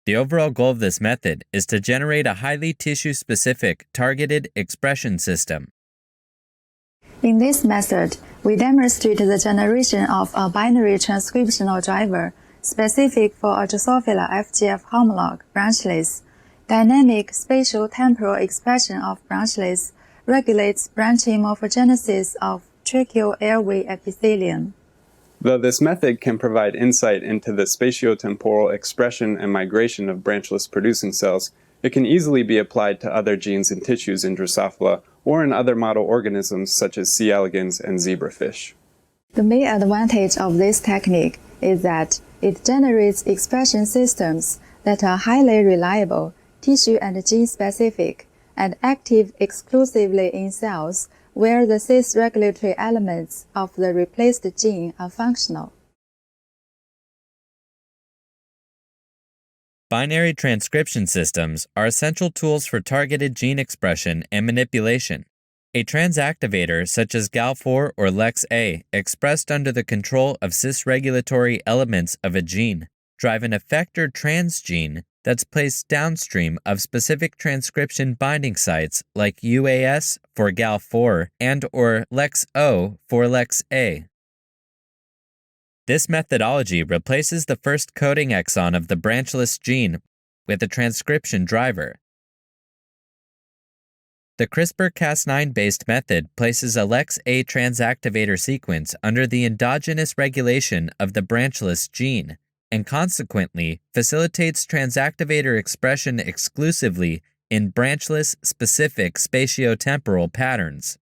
The overall goal of this method is to generate a highly tissue-specific targeted expression system. In this method, we demonstrate the generation of a binary transcriptional driver specific for a Drosophila FGF homolog branchlets. Dynamic spatiotemporal expression of branchlets regulates branching morphogenesis of tracheal airway epithelium. Though this method can provide insight into the spatiotemporal expression and migration of branchless-producing cells, it can easily be applied to other genes and tissues in Drosophila or in other model organisms such as C. elegans and zebrafish. The main advantage of this technique is that it generates expression systems that are highly reliable, tissue and gene-specific, and active exclusively in cells where the cis-regulatory elements of the replaced gene are functional. Binary transcription systems are essential tools for targeted gene expression and manipulation. A transactivator such as Gal4 or LEX-A expressed under the control of cis-regulatory elements of a gene drive an effector transgene that's placed downstream of specific transcription binding sites like UAS for Gal4 and or LEX-O for LEX-A. This methodology replaces the first coding exon of the branchless gene with a transcription driver. The CRISPR-Cas9-based method places a LEX-A transactivator sequence under the endogenous regulation of the branchless gene, and consequently facilitates transactivator expression exclusively in branchless-specific spatiotemporal patterns.